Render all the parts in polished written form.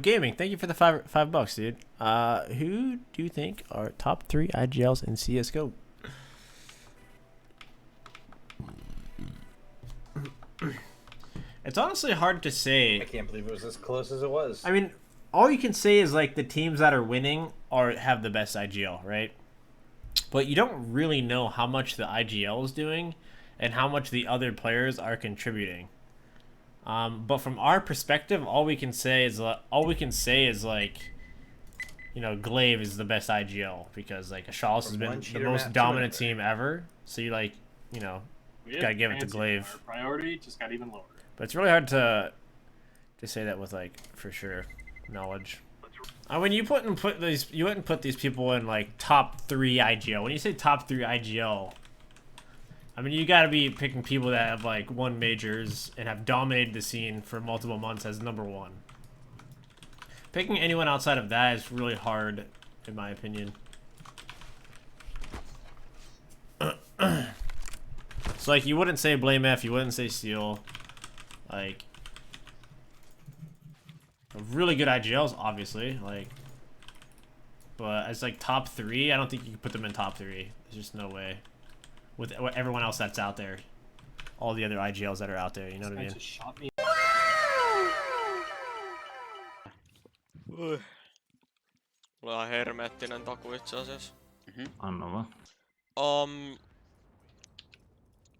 Gaming, thank you for the $5, dude. Who do you think are top 3 IGLs in CSGO? It's honestly hard to say. I can't believe it was as close as it was. I mean, all you can say is like the teams that are winning have the best IGL, right? But you don't really know how much the IGL is doing and how much the other players are contributing. But from our perspective, all we can say is like, you know, Glaive is the best IGL because like Ashalis has been the most dominant team ever. So you like, you know, gotta give it to Glaive. Our priority just got even lower. But it's really hard to say that with like for sure knowledge. When you wouldn't put these people in like top 3 IGL. When you say top 3 IGL, I mean you gotta be picking people that have like won majors and have dominated the scene for multiple months as number 1. Picking anyone outside of that is really hard, in my opinion. So like you wouldn't say BlameF, you wouldn't say Steel. Like really good IGLs, obviously. Like, but as like top 3, I don't think you can put them in top 3. There's just no way. With everyone else that's out there, all the other IGLs that are out there, you know what I mean? Just shot me. Mulla on hermeettinen taku itse asiassa. Anna vaan.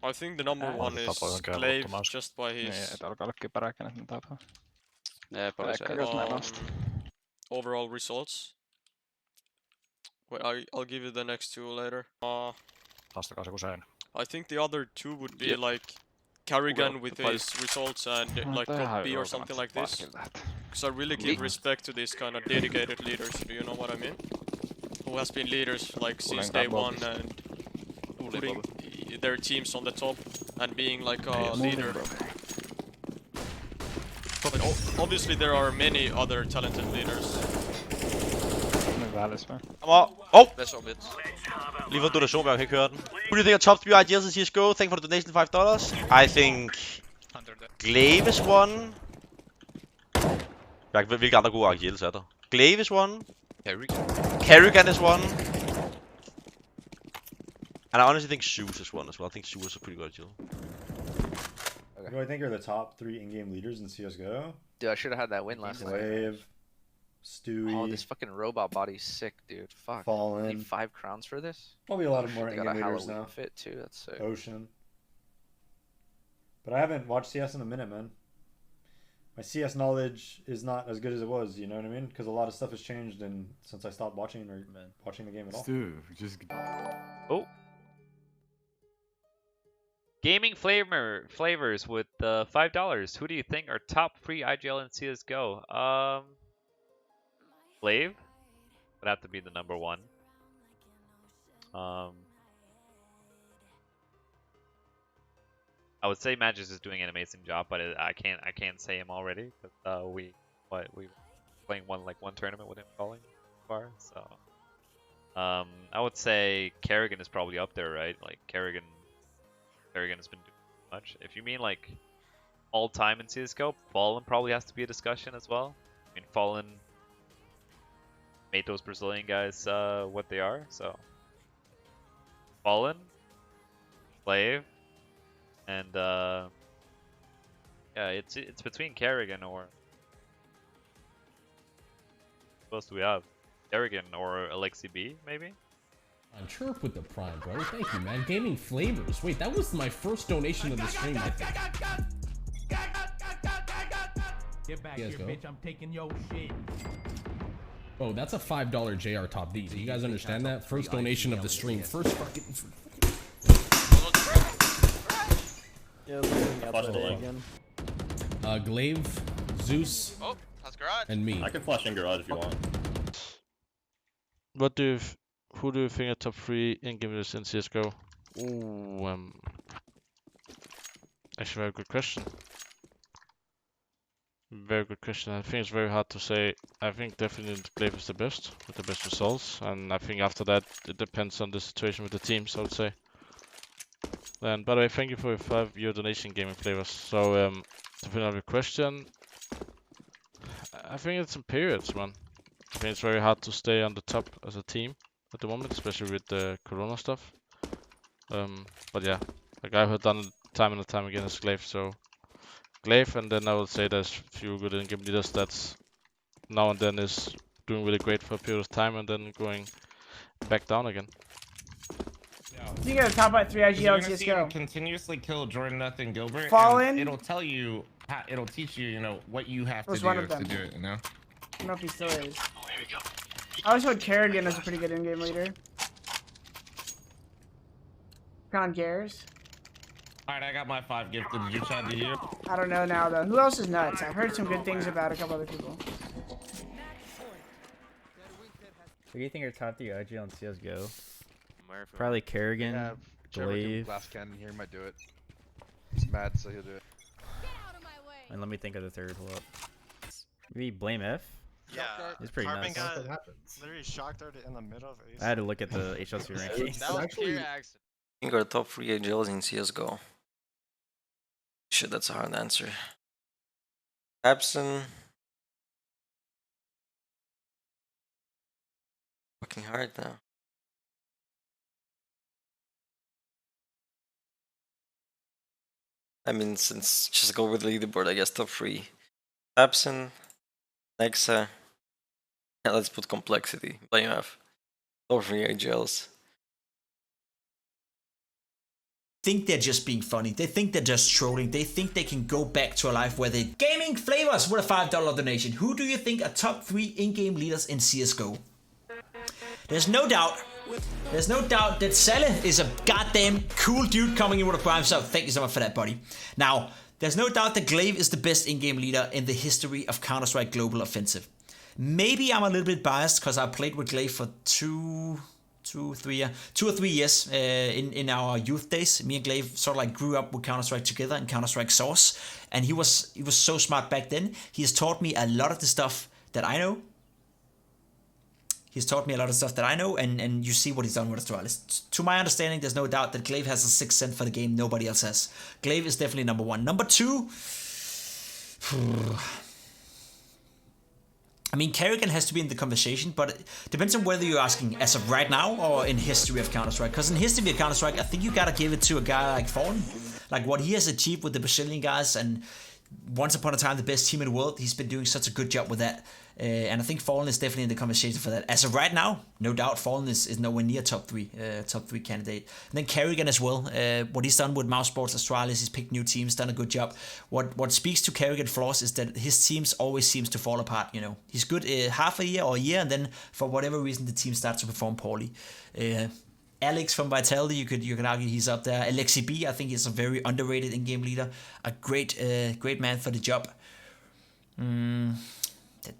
I think the number 1 is Glaive, just by his overall results. Wait, I'll give you the next 2 later. I think the other 2 would be like karrigan with his results and like top B or something like this. Because I really give respect to these kind of dedicated leaders, do you know what I mean? Who has been leaders like since day 1 and putting their teams on the top and being like a leader. But obviously there are many other talented leaders. That's all bit. Lige for donation, jeg kan ikke høre den. Who do you think are top 3 IGLs in CSGO? Thank you for the donation, $5. I think Glaive is one. Hvilke andre gode IGLs er der? Glaive is one. karrigan is one. And I honestly think Zeus is one as well. I think Zeus is a pretty good IGL. Okay. Do I think are the top 3 in-game leaders in CSGO? Dude, I should have had that win last night. Glaive, Stewie. Oh, this fucking robot body's sick, dude. Fuck. Fallen. Need 5 crowns for this? Probably a lot of more in-game leaders now. Fit too. That's sick. Ocean. But I haven't watched CS in a minute, man. My CS knowledge is not as good as it was, you know what I mean? Because a lot of stuff has changed since I stopped watching the game at all. Dude, just... Oh. Gaming Flavorz with $5. Who do you think are top 3 IGL in CSGO? Glaive would have to be the number 1. I would say Magis is doing an amazing job, but I can't say him already because we playing one tournament with him calling so far. So I would say karrigan is probably up there, right? Like karrigan has been doing much. If you mean like all time in CSGO, Fallen probably has to be a discussion as well. I mean, Fallen made those Brazilian guys what they are. So Fallen, Glaive, and yeah, it's between karrigan or what else do we have? karrigan or Aleksib, maybe. On Chirp with the Prime, bro. Thank you, man. Gaming Flavorz. Wait, that was my first donation of the stream, I think. Get back here, bitch. I'm taking your shit. Oh, that's a $5 JR top D. Do you guys understand that? First donation of the stream. First fucking... Glaive, Zeus, and me. I can flash in garage if you want. Who do you think are top 3 in-game leaders in CSGO? Ooh, actually, very good question. Very good question. I think it's very hard to say. I think definitely Glaive is the best with the best results, and I think after that it depends on the situation with the teams, I would say. Then, by the way, thank you for your €5 donation, Gaming Flavorz. So, to finish up your question, I think it's in periods, man. I think it's very hard to stay on the top as a team at the moment, especially with the Corona stuff. But yeah, like I've done it time and time again as Glaive, so Glaive, and then I would say there's few good in-game leaders that's now and then is doing really great for a period of time and then going back down again. You get a top 3 IGL in CSGO. Continuously kill Jordan, and Gilbert. Fallen. It'll tell you, it'll teach you, you know, what you have to do to do it, you know? I don't know if he still is. I always heard karrigan is a pretty good in-game leader. On Gares. Alright, I got my 5 gifted. Did you try to hear? I don't know now though. Who else is nuts? I've heard some good things about a couple other people. Who do you think are top 3 IGL in CSGO? Probably karrigan, Glaive. Glass cannon here might do it. He's mad, so he'll do it. And let me think of the third. Hold up. Maybe BlameF? Yeah, he's pretty Carbon nice. got literally shock darted in the middle of ace. I had to look at the HLC rankings. That was pure accident. I think our top 3 IGLs in CSGO. Shit, that's a hard answer. Andersen. Fucking hard now. I mean, since just go with the leaderboard, I guess top 3. Andersen, Nexa. Yeah, let's put complexity. BlameF. Top 3 IGLs. Think they're just being funny. They think they're just trolling. They think they can go back to a life where they... Gaming Flavorz with a $5 donation. Who do you think are top 3 in-game leaders in CSGO? There's no doubt that Salle is a goddamn cool dude coming in with a prime sub. Thank you so much for that, buddy. Now, there's no doubt that Glaive is the best in-game leader in the history of Counter-Strike Global Offensive. Maybe I'm a little bit biased because I played with Glaive for 2 or 3 years in our youth days. Me and Glaive sort of like grew up with Counter-Strike together in Counter-Strike Source, and he was so smart back then. He has taught me a lot of the stuff that I know. He's taught me a lot of stuff that I know, and you see what he's done with Astralis. To my understanding, there's no doubt that Glaive has a 6th sense for the game nobody else has. Glaive is definitely number 1. Number 2... I mean, karrigan has to be in the conversation, but it depends on whether you're asking as of right now or in history of Counter-Strike. Because in history of Counter-Strike, I think you gotta give it to a guy like Fallen. Like what he has achieved with the Brazilian guys, and once upon a time the best team in the world. He's been doing such a good job with that. And I think Fallen is definitely in the conversation for that. As of right now, no doubt Fallen is nowhere near top 3 candidate. And then karrigan as well. What he's done with Mouse Sports Astralis, he's picked new teams, done a good job. What speaks to karrigan flaws is that his teams always seems to fall apart, you know. He's good half a year or a year, and then for whatever reason the team starts to perform poorly. Alex from Vitality, you could argue he's up there. Aleksib, I think he's a very underrated in-game leader. A great man for the job.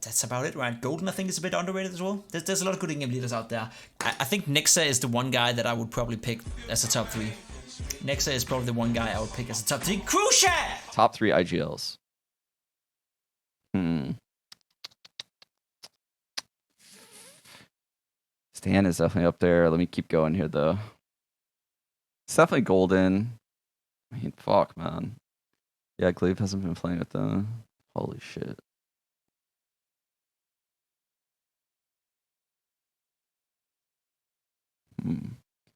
That's about it, right? Golden, I think, is a bit underrated as well. There's a lot of good in-game leaders out there. I think Nexa is the one guy that I would probably pick as a top 3. Nexa is probably the one guy I would pick as a top 3. Crucial! Top 3 IGLs. Stan is definitely up there. Let me keep going here, though. It's definitely Golden. I mean, fuck, man. Yeah, Glaive hasn't been playing with them. Holy shit.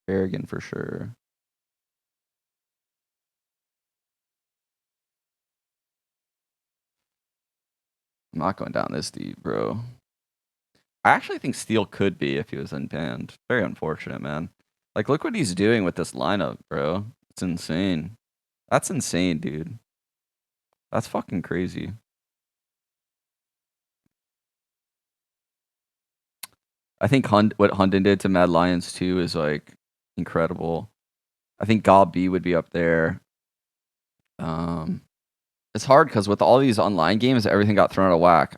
karrigan for sure. I'm not going down this deep, bro. I actually think Steel could be if he was unbanned. Very unfortunate, man. Like, look what he's doing with this lineup, bro. It's insane. That's insane, dude. That's fucking crazy. I think what Hunden did to Mad Lions 2 is, like, incredible. I think Gob B would be up there. It's hard because with all these online games, everything got thrown out of whack.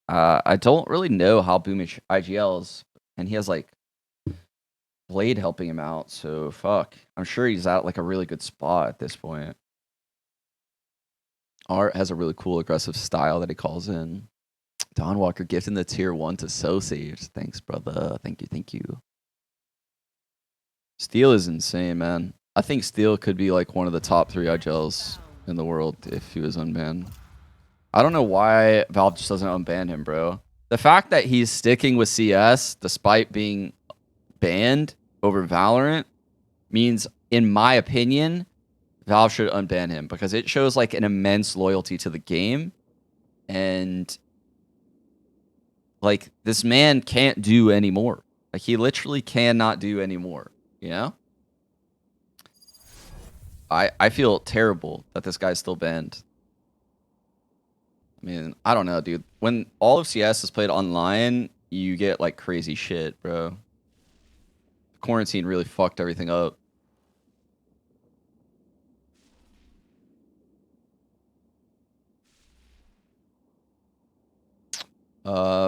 I don't really know how boomish IGL is, and he has like Blade helping him out, so fuck. I'm sure he's at like a really good spot at this point. Art has a really cool aggressive style that he calls in. Don Walker gifting the tier 1 to So Saved. Thanks, brother. Thank you, thank you. Steel is insane, man. I think Steel could be like one of the top 3 IGLs in the world if he was unbanned. I don't know why Valve just doesn't unban him, bro. The fact that he's sticking with CS despite being banned over Valorant means, in my opinion, Valve should unban him because it shows like an immense loyalty to the game. And like this man can't do anymore. Like he literally cannot do anymore, you know? I feel terrible that this guy's still banned. I mean, I don't know, dude. When all of CS is played online, you get like crazy shit, bro. Quarantine really fucked everything up.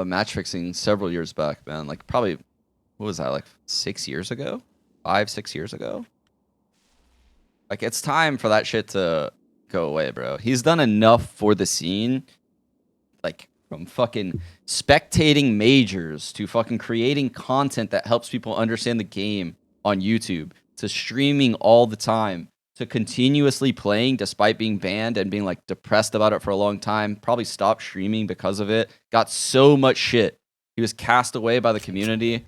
Match fixing several years back, man. Like probably, what was that, like 6 years ago? 5-6 years ago? Like it's time for that shit to go away, bro. He's done enough for the scene. Like from fucking spectating majors to fucking creating content that helps people understand the game on YouTube to streaming all the time to continuously playing despite being banned and being like depressed about it for a long time. Probably stopped streaming because of it. Got so much shit. He was cast away by the community.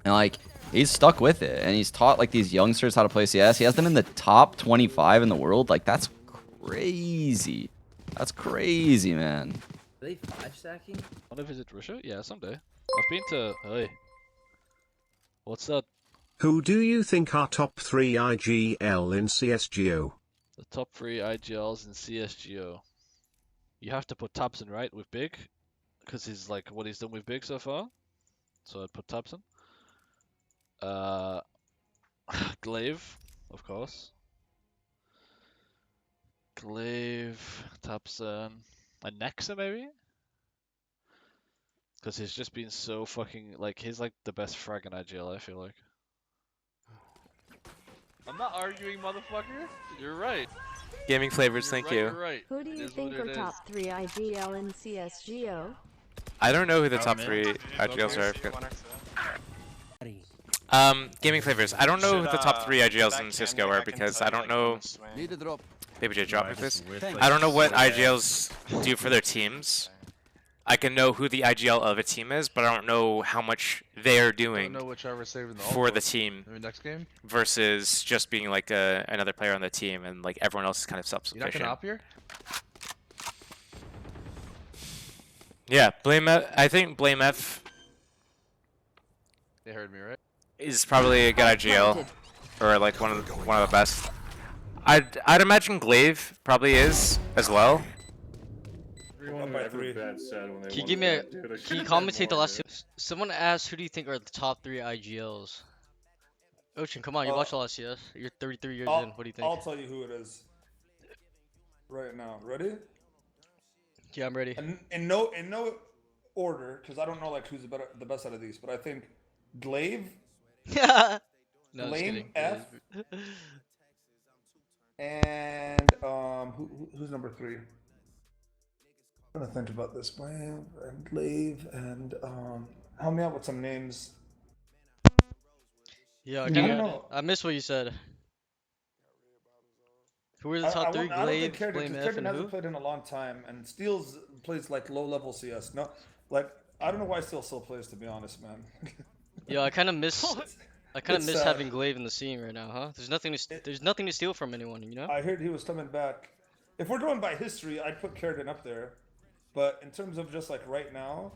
And like he's stuck with it. And he's taught like these youngsters how to play CS. He has them in the top 25 in the world. Like that's crazy. That's crazy, man. Are they 5-stacking? Want to visit Russia? Yeah, someday. I've been to... Hey. What's that? Who do you think are top 3 IGL in CSGO? The top 3 IGLs in CSGO. You have to put Tabsen, right, with Big. Because he's like what he's done with Big so far. So I'd put Tabsen. Glaive, of course. Glaive, Tabsen, and Nexa maybe? Because he's just been so fucking, like, he's like the best frag in IGL, I feel like. I'm not arguing, motherfucker. You're right. Gaming Flavorz, thank you. You're right. Who do you think are top 3 IGL in CSGO? I don't know who the top 3 IGLs are. Gaming Flavorz, I don't know who the top 3 IGLs in CSGO are because I don't know. Maybe just drop me this. I don't know what IGLs do for their teams. I can know who the IGL of a team is, but I don't know how much they're doing for the team next game versus just being like another player on the team and like everyone else is kind of self-sufficient. You're not gonna op here? Yeah, BlameF. I think BlameF. They heard me, right? Is probably a good IGL, or like one of the best. I'd imagine Glaive probably is as well. Can you give me a? Can you commentate the last two? Someone asked, who do you think are the top 3 IGLs? Ocean, come on, you watch a lot of CS. You're 33 years in. What do you think? I'll tell you who it is. Right now, ready? Yeah, I'm ready. In no order, because I don't know like who's the best out of these, but I think Glaive, No, BlameF, and who's number 3? I'm gonna think about this. Blame and Glaive and help me out with some names. Yeah, I missed what you said. Who are the top 3? Glaive, BlameF, and who? Hasn't played in a long time, and Steel's plays like low-level CS. No, like I don't know why Steel still plays, to be honest, man. Yeah, I kind of miss. I kind of miss having Glaive in the scene right now, huh? There's nothing to steal from anyone, you know. I heard he was coming back. If we're going by history, I'd put karrigan up there. But in terms of just like right now,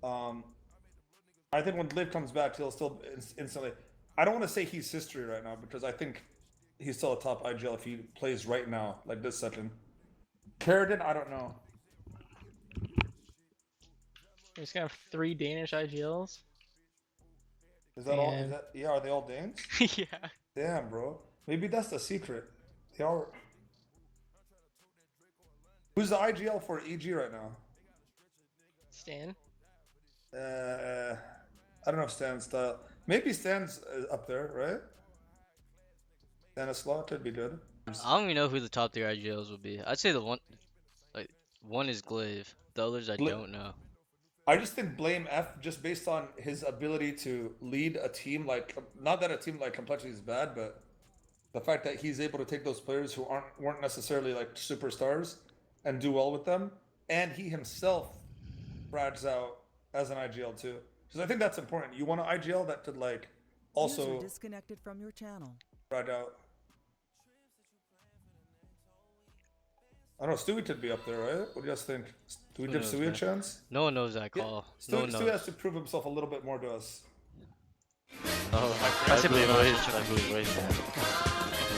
I think when Glaive comes back, he'll still instantly. I don't want to say he's history right now because I think he's still a top IGL if he plays right now, like this second. karrigan, I don't know. He's gonna have 3 Danish IGLs. Is that all? Is that, yeah, are they all Danes? Yeah. Damn, bro. Maybe that's the secret. They are. Who's the IGL for EG right now? Stan. I don't know if Stan's maybe Stan's up there, right? Stanislaw could be good. I don't even know who the top 3 IGLs would be. I'd say the one is Glaive. The others I don't know. I just think BlameF, just based on his ability to lead a team, like not that a team like complexity is bad, but The fact that he's able to take those players who weren't necessarily like superstars and do well with them, and he himself brads out as an IGL too. Because I think that's important. You want an IGL that could like also disconnected from your channel. Brad out. I don't know, Stewie could be up there, right? What do you guys think? Do we give Stewie a chance? No one knows that call. Yeah. Stewie has to prove himself a little bit more to us. I believe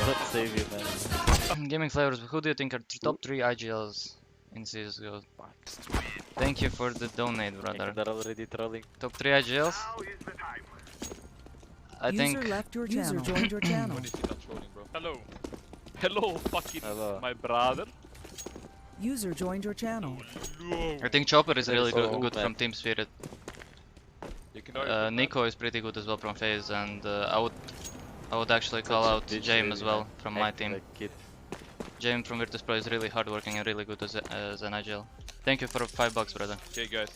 Let's save you, man. Gaming Flavorz, who do you think are top 3 IGLs in CSGO? Thank you for the donate, brother. They're already trolling. Top 3 IGLs? I think... User left your channel. User joined your channel. Hello. Hello, fucking my brother. User joined your channel. I think Chopper is really good from Team Spirit. Nico is pretty good as well from FaZe, and I would actually call out James as well from my team. James from Virtus Pro is really hardworking and really good as an IGL. Thank you for $5, brother. Okay, guys.